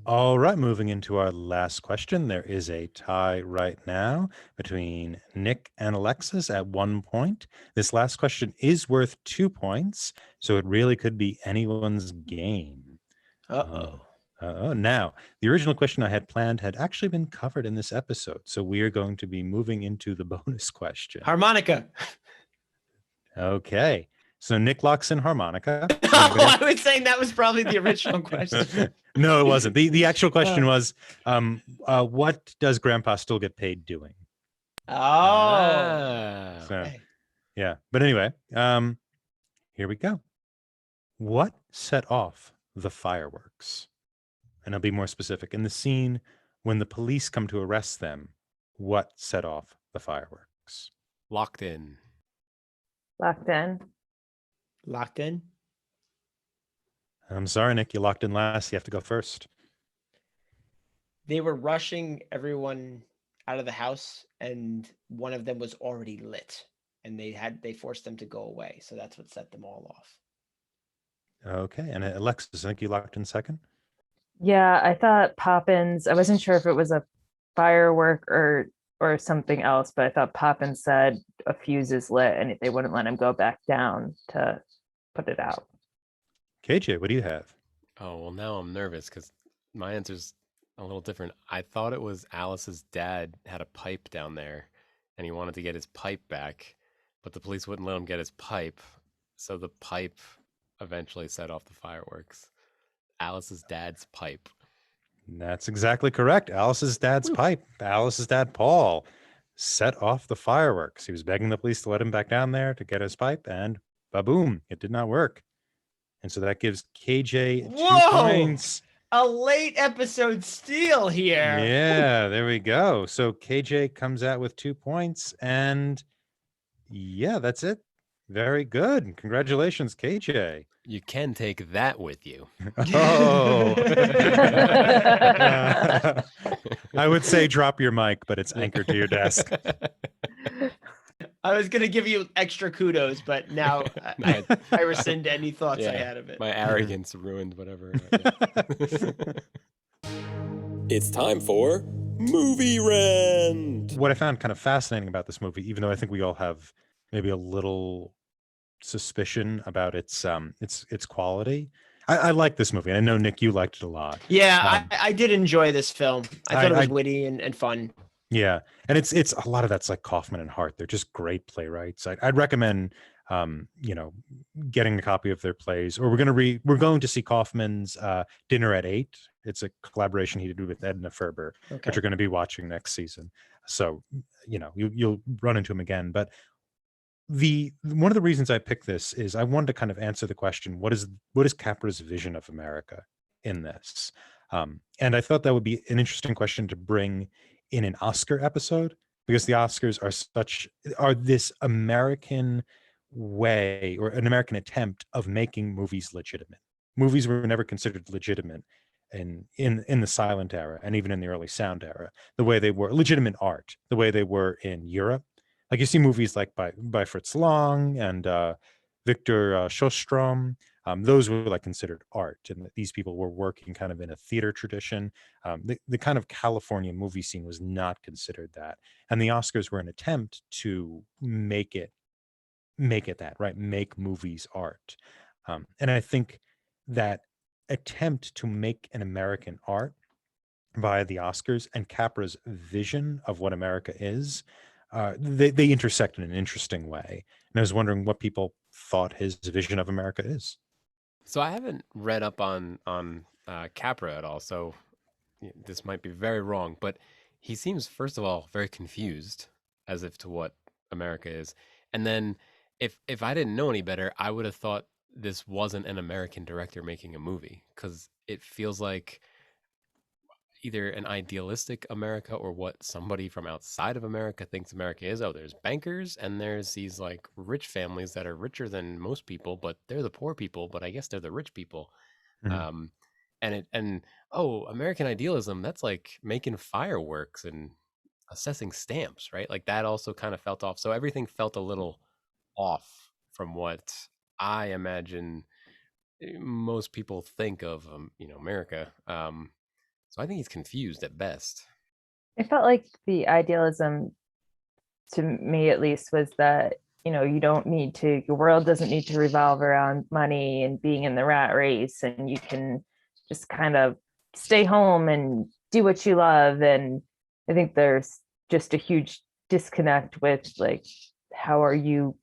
All right, moving into our last question. There is a tie right now between Nick and Alexis at 1 point. This last question is worth 2 points, so it really could be anyone's game. Now, the original question I had planned had actually been covered in this episode, so we are going to be moving into the bonus question. Harmonica. Okay, so Nick locks in harmonica. I was saying that was probably the original question. No, it wasn't. The actual question was, what does Grandpa still get paid doing? Oh. So, Okay. yeah. But anyway, here we go. What set off the fireworks? And I'll be more specific. In the scene when the police come to arrest them, what set off the fireworks? Locked in. Locked in. Locked in. I'm sorry, Nick. You locked in last. You have to go first. They were rushing everyone out of the house, and one of them was already lit, and they forced them to go away. So that's what set them all off. Okay. And Alexis, I think you locked in second. Yeah, I thought Poppins. I wasn't sure if it was a firework or something else, but I thought Poppins said a fuse is lit, and they wouldn't let him go back down to put it out. KJ, what do you have? Oh, well, now I'm nervous because my answer's a little different. I thought it was Alice's dad had a pipe down there and he wanted to get his pipe back, but the police wouldn't let him get his pipe. So the pipe eventually set off the fireworks. Alice's dad's pipe. That's exactly correct. Alice's dad's Woo. pipe. Alice's dad, Paul, set off the fireworks. He was begging the police to let him back down there to get his pipe, and ba-boom, it did not work. And so that gives KJ 2 Whoa! points. A late episode steal here. Yeah, there we go. So KJ comes out with 2 points, and yeah, that's it. Very good. Congratulations, KJ. You can take that with you. Oh. I would say drop your mic, but it's anchored to your desk. I was going to give you extra kudos, but now I rescind any thoughts I had of it. My arrogance ruined whatever. It's time for Movie Rant. What I found kind of fascinating about this movie, even though I think we all have maybe a little suspicion about its quality. I like this movie. And I know, Nick, you liked it a lot. Yeah, I did enjoy this film. I thought it was witty and fun. Yeah. And it's a lot of that's like Kaufman and Hart. They're just great playwrights. I'd recommend getting a copy of their plays, or we're going to see Kaufman's Dinner at 8. It's a collaboration he did with Edna Ferber, which we're going to be watching next season. So, you'll run into him again. But one of the reasons I picked this is I wanted to kind of answer the question, what is Capra's vision of America in this? And I thought that would be an interesting question to bring in an Oscar episode, because the Oscars are this American way, or an American attempt of making movies legitimate. Movies were never considered legitimate in the silent era, and even in the early sound era, the way they were legitimate art, the way they were in Europe. Like you see movies like by Fritz Lang and Victor Sjöström. Those were like considered art, and these people were working kind of in a theater tradition. The kind of California movie scene was not considered that, and the Oscars were an attempt to make it that, right? Make movies art. And I think that attempt to make an American art via the Oscars and Capra's vision of what America is, they intersect in an interesting way. And I was wondering what people thought his vision of America is. So I haven't read up on Capra at all, so this might be very wrong, but he seems, first of all, very confused as if to what America is. And then if I didn't know any better, I would have thought this wasn't an American director making a movie, because it feels like either an idealistic America or what somebody from outside of America thinks America is. Oh, there's bankers and there's these like rich families that are richer than most people, but they're the poor people, but I guess they're the rich people. Mm-hmm. American idealism, that's like making fireworks and assessing stamps, right? Like that also kind of felt off. So everything felt a little off from what I imagine most people think of, America. So I think he's confused at best. I felt like the idealism, to me at least, was that, your world doesn't need to revolve around money and being in the rat race, and you can just kind of stay home and do what you love. And I think there's just a huge disconnect with like, how are you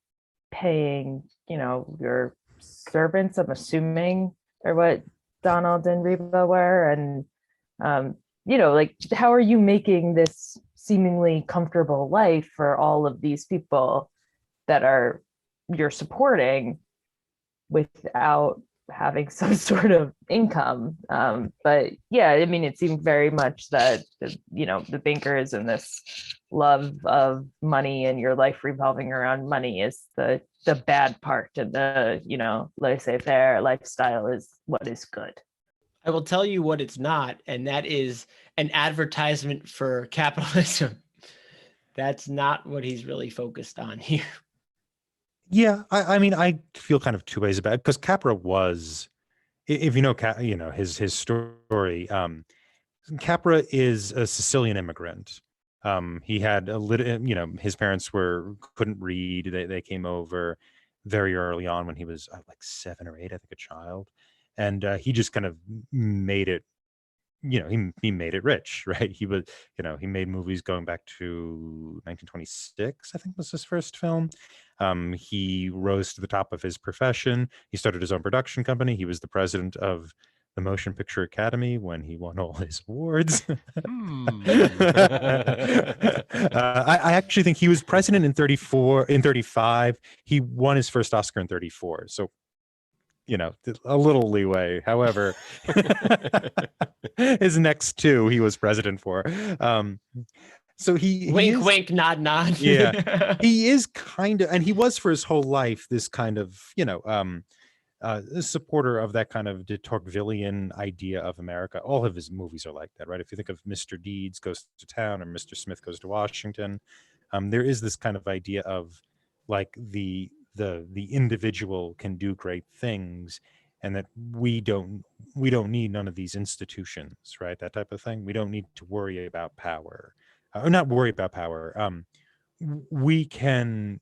paying, your servants, I'm assuming, or what Donald and Reba were, and like, how are you making this seemingly comfortable life for all of these people that you're supporting without having some sort of income? But yeah, I mean, it seemed very much that, the bankers and this love of money and your life revolving around money is the bad part, and the, laissez-faire lifestyle is what is good. I will tell you what it's not, and that is an advertisement for capitalism. That's not what he's really focused on here. Yeah, I mean, I feel kind of two ways about it, because Capra was, if you know, his story. Capra is a Sicilian immigrant. He had a little, his parents couldn't read. They came over very early on when he was like 7 or 8, I think, a child. and he just kind of made it. He made it rich, right? He was, he made movies going back to 1926, I think was his first film. He rose to the top of his profession. He started his own production company. He was the president of the Motion Picture Academy when he won all his awards. I actually think he was president in 35. He won his first Oscar in 34. So, a little leeway. However, his next two he was president for. So wink, wink, nod, nod. Yeah, he is kind of, and he was for his whole life this kind of, a supporter of that kind of de Tocquevillian idea of America. All of his movies are like that, right? If you think of Mr. Deeds Goes to Town or Mr. Smith Goes to Washington, there is this kind of idea of like the individual can do great things, and that we don't need none of these institutions, right? That type of thing. We don't need to worry about power, or not worry about power. We can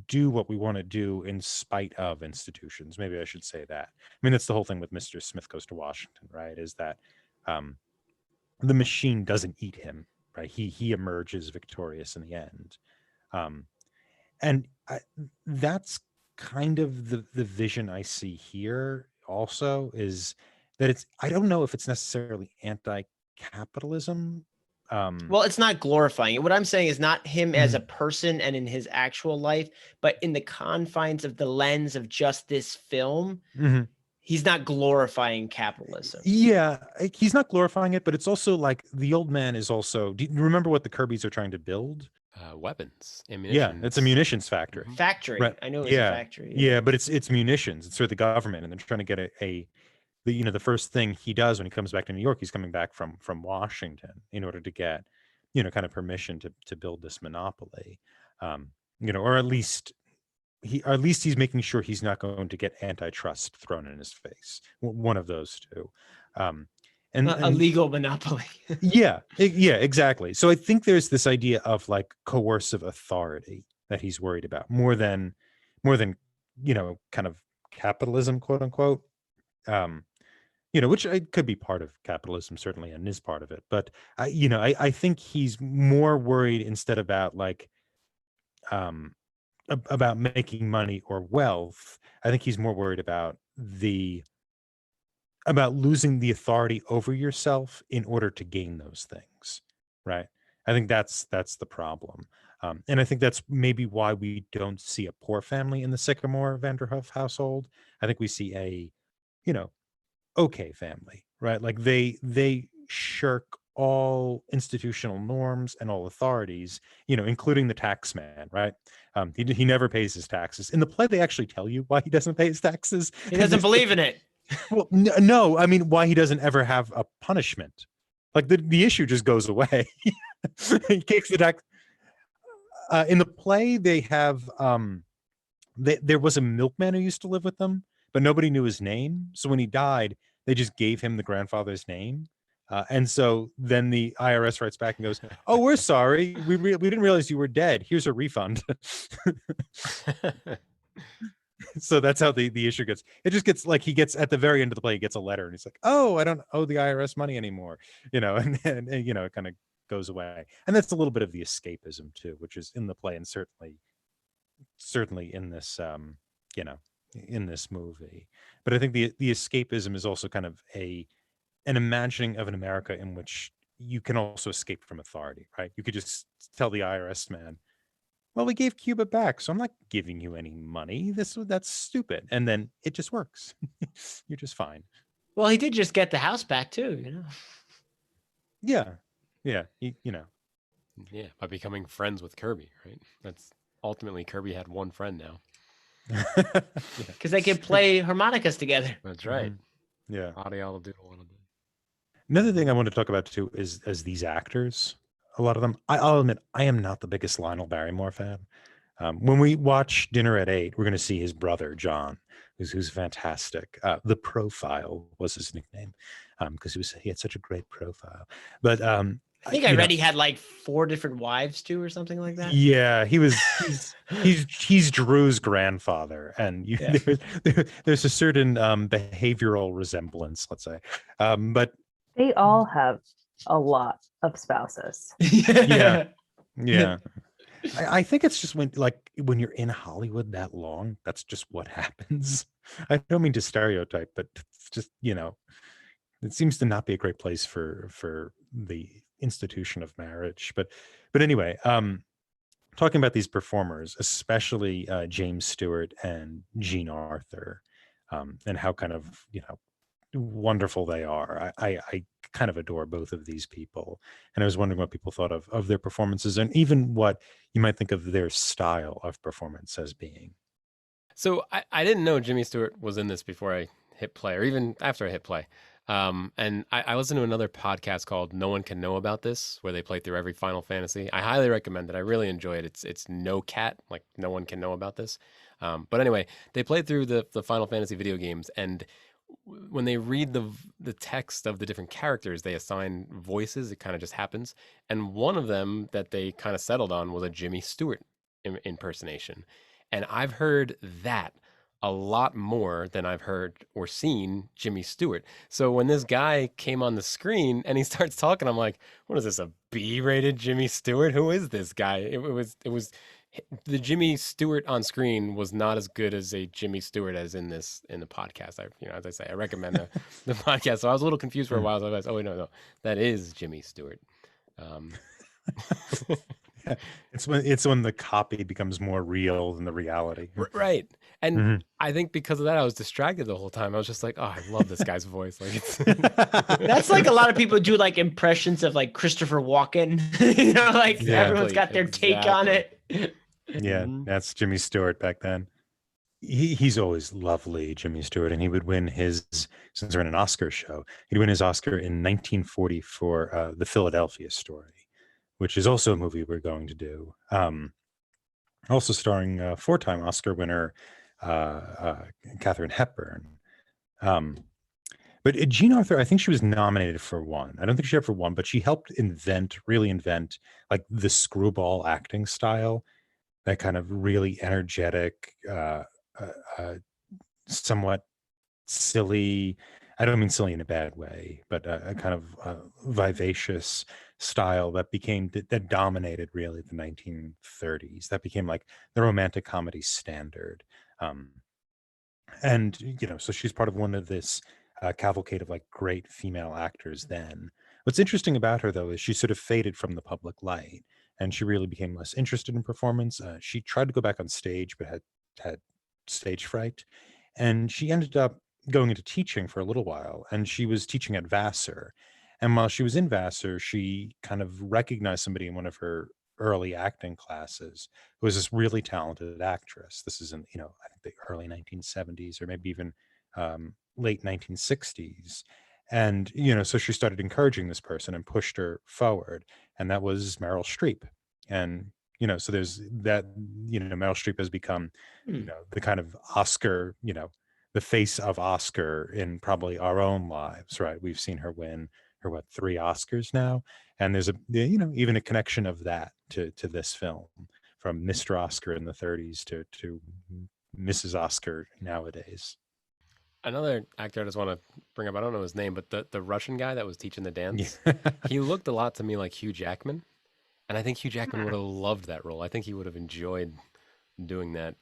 do what we want to do in spite of institutions. Maybe I should say that. I mean, that's the whole thing with Mr. Smith Goes to Washington, right? Is that the machine doesn't eat him, right? He emerges victorious in the end. And that's kind of the vision I see here also, is that I don't know if it's necessarily anti-capitalism. Well, it's not glorifying it. What I'm saying is not him as a person and in his actual life, but in the confines of the lens of just this film, he's not glorifying capitalism. Yeah, he's not glorifying it, but it's also like the old man is also, do you remember what the Kirbys are trying to build? Weapons, ammunition. Yeah, it's a munitions factory. Factory. Right. I know it's a factory. Yeah, but it's munitions. It's for the government, and they're trying to get the first thing he does when he comes back to New York, he's coming back from Washington in order to get, kind of permission to build this monopoly, or at least he's making sure he's not going to get antitrust thrown in his face. One of those two. And a legal monopoly. yeah, exactly. So I think there's this idea of like coercive authority that he's worried about more than kind of capitalism, quote unquote. Which could be part of capitalism, certainly, and is part of it. But I think he's more worried instead about like about making money or wealth. I think he's more worried about losing the authority over yourself in order to gain those things, right? I think that's the problem. And I think that's maybe why we don't see a poor family in the Sycamore Vanderhoof household. I think we see a, okay family, right? Like they shirk all institutional norms and all authorities, including the tax man, right? He never pays his taxes. In the play, they actually tell you why he doesn't pay his taxes. He doesn't believe in it. Well, no, I mean, why he doesn't ever have a punishment. Like the issue just goes away. He kicks the tax. In the play, they have there was a milkman who used to live with them, but nobody knew his name. So when he died, they just gave him the grandfather's name. And so then the IRS writes back and goes, "Oh, we're sorry. We didn't realize you were dead. Here's a refund." So that's how the issue gets. It just gets like he gets at the very end of the play, he gets a letter and he's like, "Oh, I don't owe the IRS money anymore," and it kind of goes away. And that's a little bit of the escapism too, which is in the play and certainly in this in this movie. But I think the escapism is also kind of an imagining of an America in which you can also escape from authority, right? You could just tell the IRS man, "Well, we gave Cuba back, so I'm not giving you any money. That's stupid." And then it just works. You're just fine. Well, he did just get the house back too, Yeah. Yeah. Yeah, by becoming friends with Kirby, right? That's ultimately Kirby had one friend now. Because they can play harmonicas together. That's right. Mm-hmm. Yeah. Another thing I want to talk about too is as these actors. A lot of them, I'll admit, I am not the biggest Lionel Barrymore fan. When we watch Dinner at 8, we're going to see his brother, John, who's fantastic. The Profile was his nickname because he had such a great profile. But I think I read he had like 4 different wives too, or something like that. Yeah, he's Drew's grandfather, and there's a certain behavioral resemblance, let's say. But they all have a lot of spouses. yeah. I think it's just when you're in Hollywood that long, that's just what happens. I don't mean to stereotype, but it's just, it seems to not be a great place for the institution of marriage. But anyway, talking about these performers, especially James Stewart and Jean Arthur, and how kind of wonderful they are. I kind of adore both of these people, and I was wondering what people thought of their performances, and even what you might think of their style of performance as being. So I didn't know Jimmy Stewart was in this before I hit play, or even after I hit play. And I listened to another podcast called No One Can Know About This, where they play through every Final Fantasy. I highly recommend it. I really enjoy it. It's no cat, like no one can know about this. But anyway, they played through the Final Fantasy video games, and when they read the text of the different characters, they assign voices. It kind of just happens. And one of them that they kind of settled on was a Jimmy Stewart impersonation. And I've heard that a lot more than I've heard or seen Jimmy Stewart. So when this guy came on the screen and he starts talking, I'm like, what is this, a B-rated Jimmy Stewart? Who is this guy? It was the Jimmy Stewart on screen was not as good as a Jimmy Stewart as in the podcast. As I say, I recommend the podcast. So I was a little confused for a while. So I was, oh wait, no, that is Jimmy Stewart. It's when the copy becomes more real than the reality. Right. And I think because of that, I was distracted the whole time. I was just like, oh, I love this guy's voice. Like that's like a lot of people do like impressions of like Christopher Walken. Everyone's got their take on it. Yeah, that's Jimmy Stewart back then. He's always lovely, Jimmy Stewart, and he would win since we're in an Oscar show, he'd win his Oscar in 1940 for The Philadelphia Story, which is also a movie we're going to do. Also starring 4-time Oscar winner Katharine Hepburn. But Jean Arthur, I think she was nominated for one. I don't think she ever won, but she helped really invent like the screwball acting style, that kind of really energetic, somewhat silly. I don't mean silly in a bad way, but a kind of vivacious style that dominated really the 1930s. That became like the romantic comedy standard. And so she's part of one of this cavalcade of like great female actors then. What's interesting about her though is she sort of faded from the public light, and she really became less interested in performance. She tried to go back on stage, but had stage fright, and she ended up going into teaching for a little while, and she was teaching at Vassar. And while she was in Vassar, she kind of recognized somebody in one of her early acting classes who was this really talented actress. This is in, I think the early 1970s, or maybe even late 1960s. And, so she started encouraging this person and pushed her forward. And that was Meryl Streep. And, so there's that, Meryl Streep has become, the kind of Oscar, the face of Oscar in probably our own lives, right? We've seen her win 3 Oscars now, and there's even a connection of that to this film, from Mr. Oscar in the 30s to Mrs. Oscar nowadays. Another actor I just want to bring up, I don't know his name, but the Russian guy that was teaching the dance, he looked a lot to me like Hugh Jackman, and I think Hugh Jackman would have loved that role. I think he would have enjoyed doing that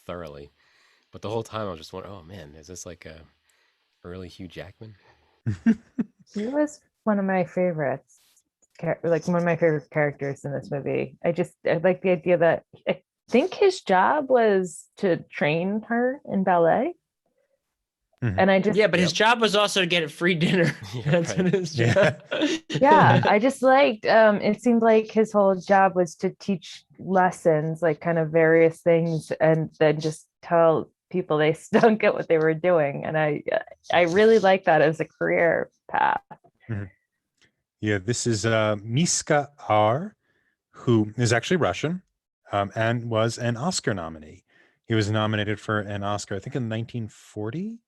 thoroughly. But the whole time I was just wondering, oh man, is this like a early Hugh Jackman? He was one of my favorites, like one of my favorite characters in this movie. I like the idea that I think his job was to train her in ballet. And but his job was also to get a free dinner. That's right. His job. I just liked, it seemed like his whole job was to teach lessons, like kind of various things, and then just tell people they stunk at what they were doing. And I really like that as a career path. Yeah, this is Miska R, who is actually Russian, and was an Oscar nominee. He was nominated for an Oscar, I think, in 1940.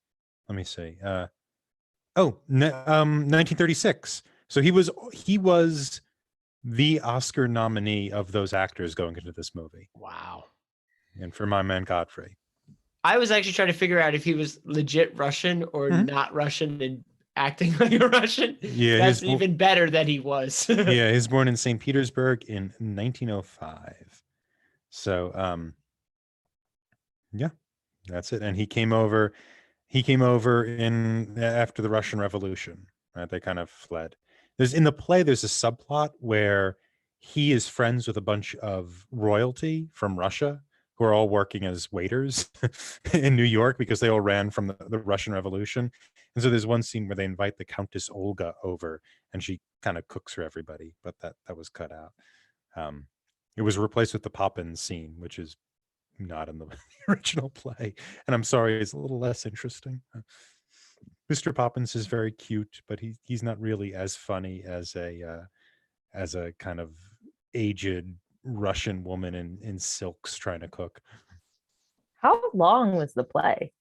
Let me see. 1936. So he was the Oscar nominee of those actors going into this movie. Wow. And for my man Godfrey. I was actually trying to figure out if he was legit Russian or not Russian and acting like a Russian. Yeah, That's even better that he was. Yeah, he was born in St. Petersburg in 1905. So, yeah, that's it. And he came over in after the Russian Revolution. Right? They kind of fled. In the play, there's a subplot where he is friends with a bunch of royalty from Russia who are all working as waiters in New York because they all ran from the Russian Revolution. And so there's one scene where they invite the Countess Olga over and she kind of cooks for everybody, but that was cut out. It was replaced with the Poppins scene, which is not in the original play. And I'm sorry, it's a little less interesting. Mr. Poppins is very cute, but he's not really as funny as a kind of aged Russian woman in silks trying to cook. How long was the play?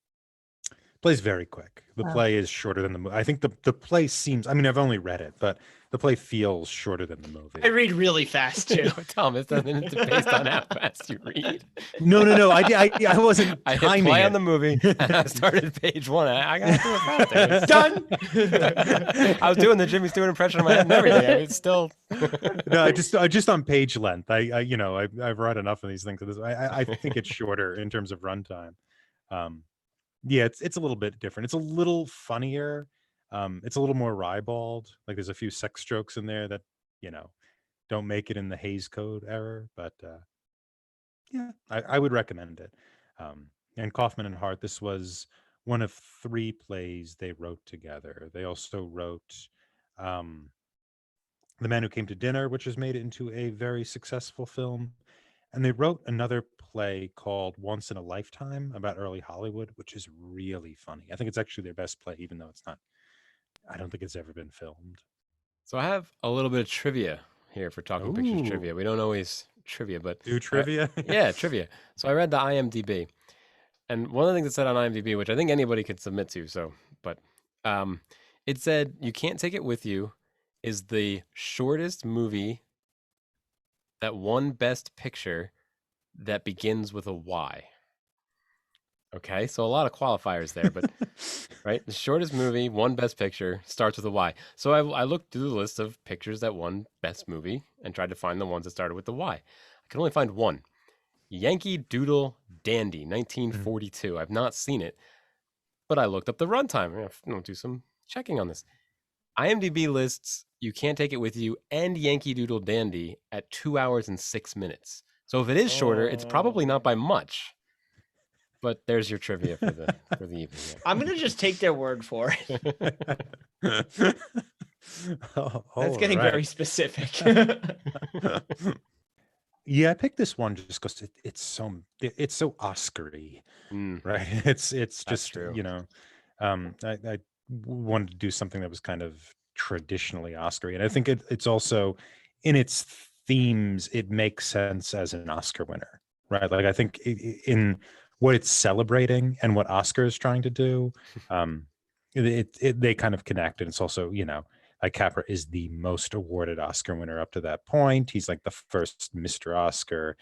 Play's very quick. The play is shorter than the movie. I think the play seems, I mean, I've only read it, but the play feels shorter than the movie. I read really fast too. Thomas, it's based on how fast you read. No. I wasn't I hit timing play it. on the movie and I started page 1. I got to do it fast. Done. I was doing the Jimmy Stewart impression in my head and everything. It's still No, just on page length. I've read enough of these things. I think it's shorter in terms of runtime. Yeah, it's a little bit different. It's a little funnier. It's a little more ribald. Like there's a few sex jokes in there that, don't make it in the Hays Code error. But yeah, I would recommend it. And Kaufman and Hart, this was one of 3 plays they wrote together. They also wrote The Man Who Came to Dinner, which has made it into a very successful film. And they wrote another play called Once in a Lifetime about early Hollywood, which is really funny. I think it's actually their best play, even though it's not, I don't think it's ever been filmed. So I have a little bit of trivia here for Talking Pictures Trivia. We don't always trivia, but do trivia. Yeah, trivia. So I read the IMDb, and one of the things it said on IMDb, which I think anybody could submit to, it said You Can't Take It With You is the shortest movie that won Best Picture that begins with a Y. Okay, so a lot of qualifiers there, but right, the shortest movie, won Best Picture, starts with a Y. So I looked through the list of pictures that won Best Movie and tried to find the ones that started with the Y. I could only find one. Yankee Doodle Dandy, 1942. I've not seen it, but I looked up the runtime. I'll do some checking on this. IMDb lists You Can't Take It With You and Yankee Doodle Dandy at 2 hours and 6 minutes. So if it is shorter, it's probably not by much. But there's your trivia for the evening. Yeah. I'm gonna just take their word for it. That's getting very specific. Yeah, I picked this one just because it's so Oscar-y, right? It's just true. I wanted to do something that was kind of traditionally Oscar-y, and I think it's also in its themes it makes sense as an Oscar winner, right? Like I think in what it's celebrating and what Oscar is trying to do, they kind of connect, and it's also like Capra is the most awarded Oscar winner up to that point. He's like the first Mr. Oscar.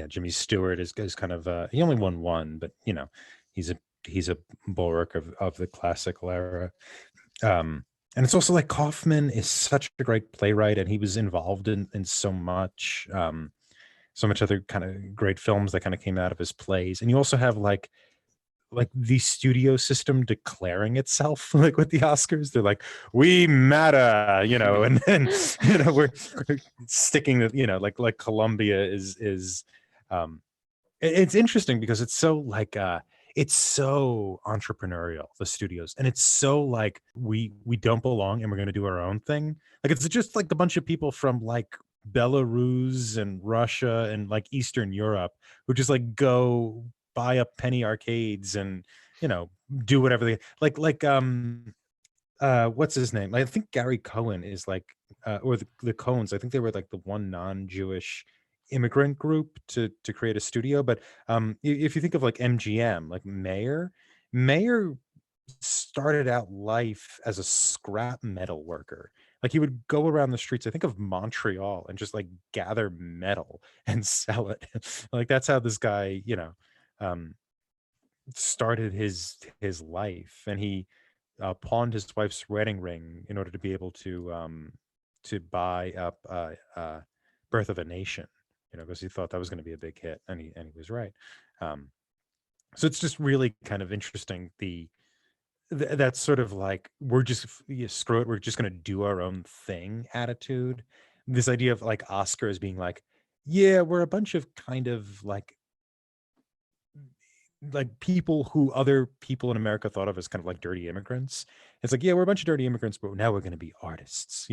Jimmy Stewart is kind of he only won one, but he's a bulwark of the classical era. And it's also like Kaufman is such a great playwright, and he was involved in so much other kind of great films that kind of came out of his plays. And you also have like the studio system declaring itself like with the Oscars. They're like, we matter, and then we're sticking to like Columbia is it's interesting because it's so like it's so entrepreneurial, the studios, and it's so like we don't belong and we're going to do our own thing. Like it's just like the bunch of people from like Belarus and Russia and like Eastern Europe who just like go buy up penny arcades and do whatever they like what's his name? I think Gary Cohen is like or the Coens, I think they were like the one non-Jewish immigrant group to create a studio. But if you think of like MGM, like Mayer started out life as a scrap metal worker, Like he would go around the streets, I think of Montreal, and just like gather metal and sell it. Like that's how this guy, started his life. And he pawned his wife's wedding ring in order to be able to buy up Birth of a Nation, because he thought that was going to be a big hit, and he was right. So it's just really kind of interesting. That's sort of like, we're just screw it, we're just going to do our own thing attitude. This idea of like Oscars being like, yeah, we're a bunch of kind of like people who other people in America thought of as kind of like dirty immigrants. It's like, yeah, we're a bunch of dirty immigrants, but now we're going to be artists,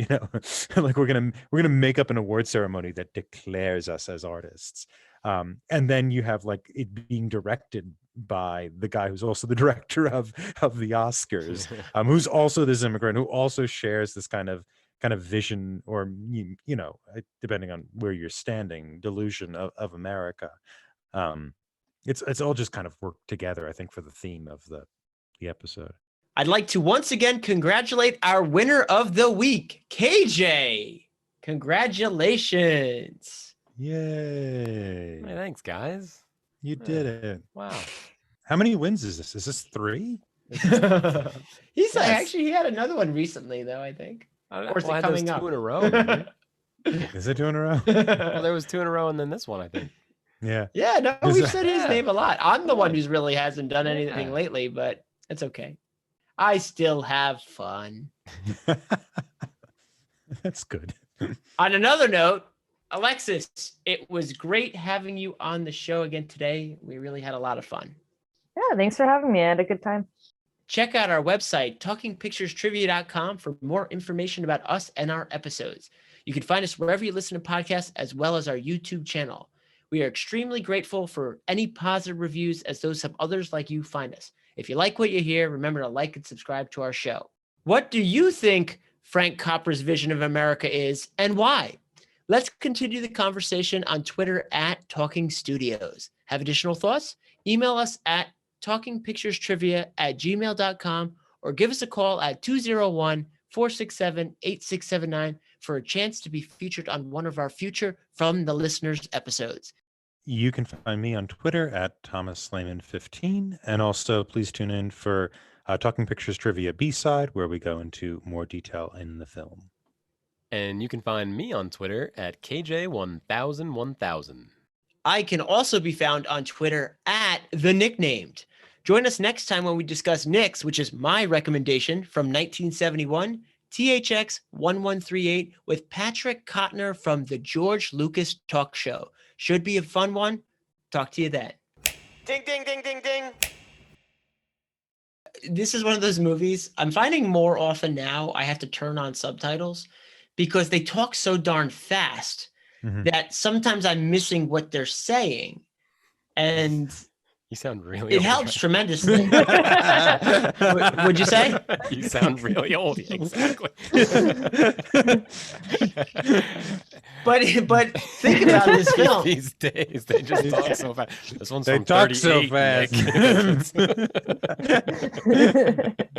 like we're going to make up an award ceremony that declares us as artists. And then you have like it being directed by the guy who's also the director of the Oscars, who's also this immigrant, who also shares this kind of vision, or depending on where you're standing, delusion of America. It's all just kind of worked together, I think, for the theme of the episode. I'd like to once again congratulate our winner of the week, KJ. Congratulations. Yay. Hey, thanks, guys. You did it. Wow. How many wins is this? Is this 3? He's actually, he had another one recently, though, I think. Or is it coming up? 2 in a row. Didn't Is it 2 in a row? well, there was 2 in a row, and then this one, I think. Yeah. Yeah, no, Is we've that- said his name a lot. I'm the one who's really hasn't done anything Yeah. lately, but it's okay. I still have fun. That's good. On another note, Alexis, it was great having you on the show again today. We really had a lot of fun. Yeah, thanks for having me. I had a good time. Check out our website, talkingpicturestrivia.com, for more information about us and our episodes. You can find us wherever you listen to podcasts, as well as our YouTube channel. We are extremely grateful for any positive reviews, as those help others like you find us. If you like what you hear, remember to like and subscribe to our show. What do you think Frank Capra's vision of America is, and why? Let's continue the conversation on Twitter at Talking Studios. Have additional thoughts? Email us at talkingpicturestrivia@gmail.com, or give us a call at 201-467-8679 for a chance to be featured on one of our future From the Listeners episodes. You can find me on Twitter at ThomasLehman15, and also please tune in for Talking Pictures Trivia B-Side, where we go into more detail in the film. And you can find me on Twitter at KJ10001000. I can also be found on Twitter at The Nicknamed. Join us next time when we discuss Nick's, which is my recommendation from 1971, THX 1138, with Patrick Kottner from the George Lucas Talk Show. Should be a fun one. Talk to you then. Ding, ding, ding, ding, ding. This is one of those movies I'm finding more often now I have to turn on subtitles because they talk so darn fast that sometimes I'm missing what they're saying. And You sound really it old. helps tremendously. Would you say? You sound really old. Exactly. But think about this film. These days, they just talk so fast. This one's They from talk so 38, fast. Nick.